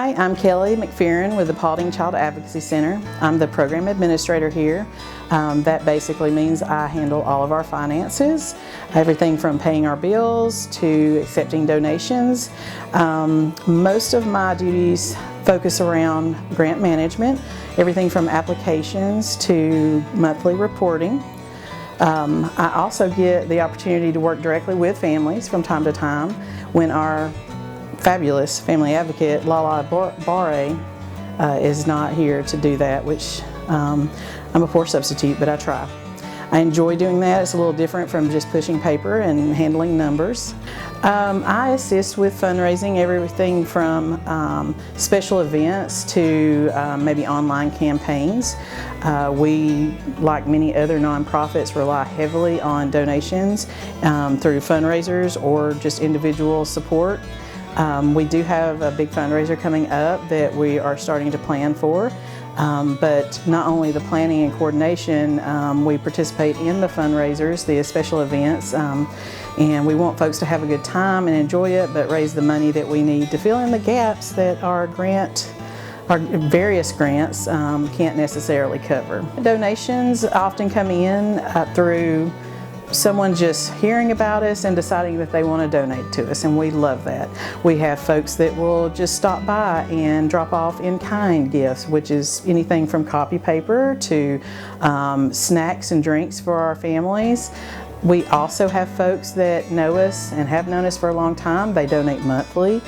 Hi, I'm Kelly McFearin with the Paulding Child Advocacy Center. I'm the program administrator here. That basically means I handle all of our finances, everything from paying our bills to accepting donations. Most of my duties focus around grant management, everything from applications to monthly reporting. I also get the opportunity to work directly with families from time to time when our fabulous family advocate, Lala Barre, is not here to do that, which I'm a poor substitute, but I try. I enjoy doing that. It's a little different from just pushing paper and handling numbers. I assist with fundraising, everything from special events to maybe online campaigns. We, like many other nonprofits, rely heavily on donations through fundraisers or just individual support. We do have a big fundraiser coming up that we are starting to plan for, but not only the planning and coordination, we participate in the fundraisers, the special events, and we want folks to have a good time and enjoy it, but raise the money that we need to fill in the gaps that our various grants can't necessarily cover. Donations often come in through someone just hearing about us and deciding that they want to donate to us, and we love that. We have folks that will just stop by and drop off in-kind gifts, which is anything from copy paper to snacks and drinks for our families. We also have folks that know us and have known us for a long time. They donate monthly.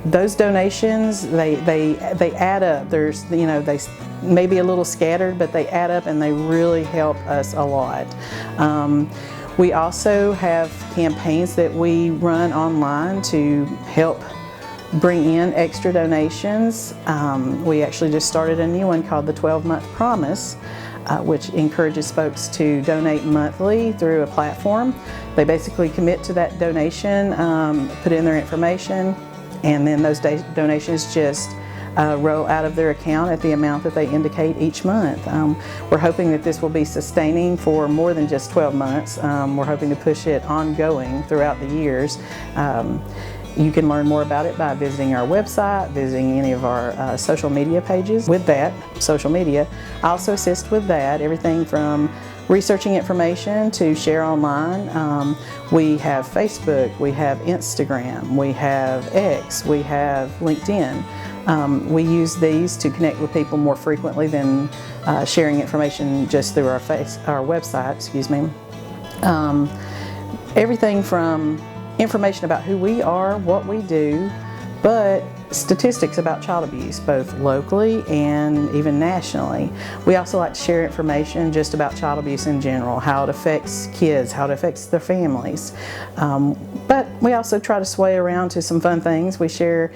Those donations, they add up. There's, they may be a little scattered, but they add up and they really help us a lot. We also have campaigns that we run online to help bring in extra donations. We actually just started a new one called the 12-Month Promise, which encourages folks to donate monthly through a platform. They basically commit to that donation, put in their information, and then those donations just roll out of their account at the amount that they indicate each month. We're hoping that this will be sustaining for more than just 12 months. We're hoping to push it ongoing throughout the years. You can learn more about it by visiting our website, visiting any of our social media pages. With that, social media, I also assist with that, everything from researching information to share online. We have Facebook, we have Instagram, we have X, we have LinkedIn. We use these to connect with people more frequently than sharing information just through our website, excuse me. Everything from information about who we are, what we do, but statistics about child abuse, both locally and even nationally. We also like to share information just about child abuse in general, how it affects kids, how it affects their families. But we also try to sway around to some fun things. We share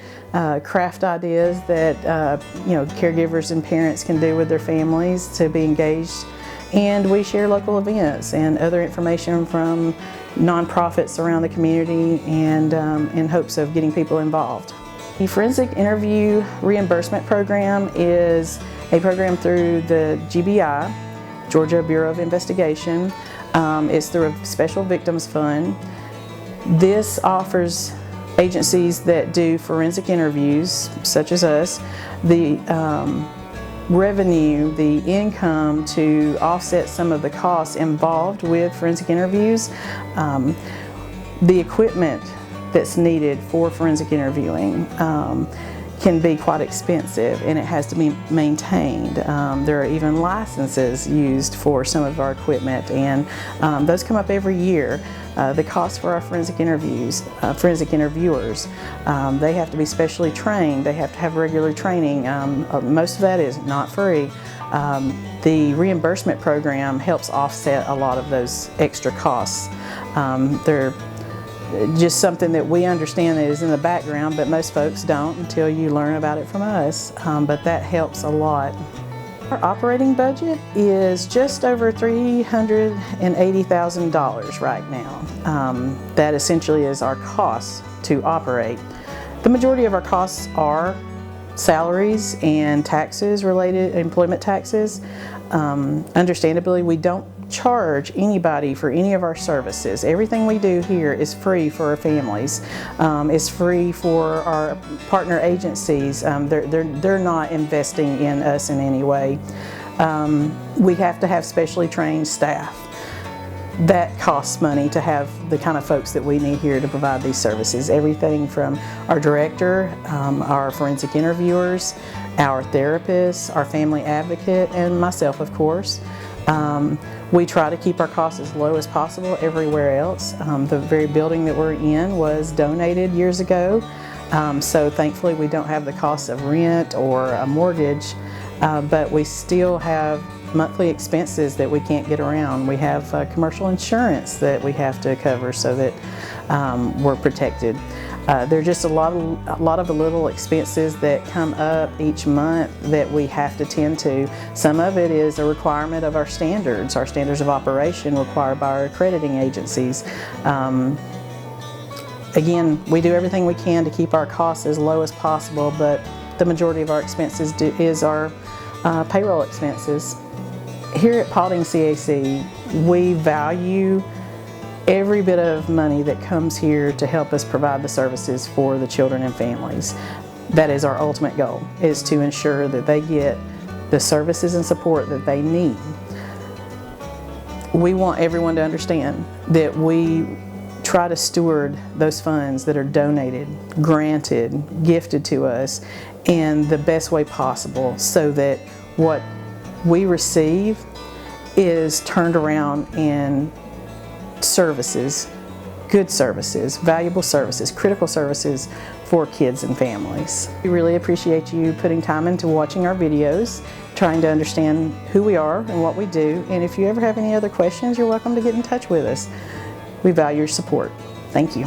craft ideas that caregivers and parents can do with their families to be engaged. And we share local events and other information from nonprofits around the community, and in hopes of getting people involved. The Forensic Interview Reimbursement Program is a program through the GBI, Georgia Bureau of Investigation. It's through a Special Victims Fund. This offers agencies that do forensic interviews, such as us, the revenue, the income to offset some of the costs involved with forensic interviews. The equipment that's needed for forensic interviewing can be quite expensive, and it has to be maintained. There are even licenses used for some of our equipment, and those come up every year. The cost for our forensic interviewers, they have to be specially trained. They have to have regular training. Most of that is not free. The reimbursement program helps offset a lot of those extra costs. They're just something that we understand that is in the background, but most folks don't until you learn about it from us. But that helps a lot. Our operating budget is just over $380,000 right now. That essentially is our costs to operate. The majority of our costs are salaries and taxes related, employment taxes. Understandably, we don't charge anybody for any of our services. Everything we do here is free for our families. It's free for our partner agencies. They're not investing in us in any way. We have to have specially trained staff. That costs money to have the kind of folks that we need here to provide these services. Everything from our director, our forensic interviewers, our therapists, our family advocate, and myself, of course. We try to keep our costs as low as possible everywhere else. The very building that we're in was donated years ago, so thankfully we don't have the cost of rent or a mortgage, but we still have monthly expenses that we can't get around. We have commercial insurance that we have to cover so that we're protected. There are just a lot of the little expenses that come up each month that we have to tend to. Some of it is a requirement of our standards of operation required by our accrediting agencies. Again, we do everything we can to keep our costs as low as possible, but the majority of our expenses is our payroll expenses. Here at Paulding CAC, we value every bit of money that comes here to help us provide the services for the children and families. That is our ultimate goal, is to ensure that they get the services and support that they need. We want everyone to understand that we try to steward those funds that are donated, granted, gifted to us in the best way possible so that what we receive is turned around in services, good services, valuable services, critical services for kids and families. We really appreciate you putting time into watching our videos, trying to understand who we are and what we do, and if you ever have any other questions, you're welcome to get in touch with us. We value your support. Thank you.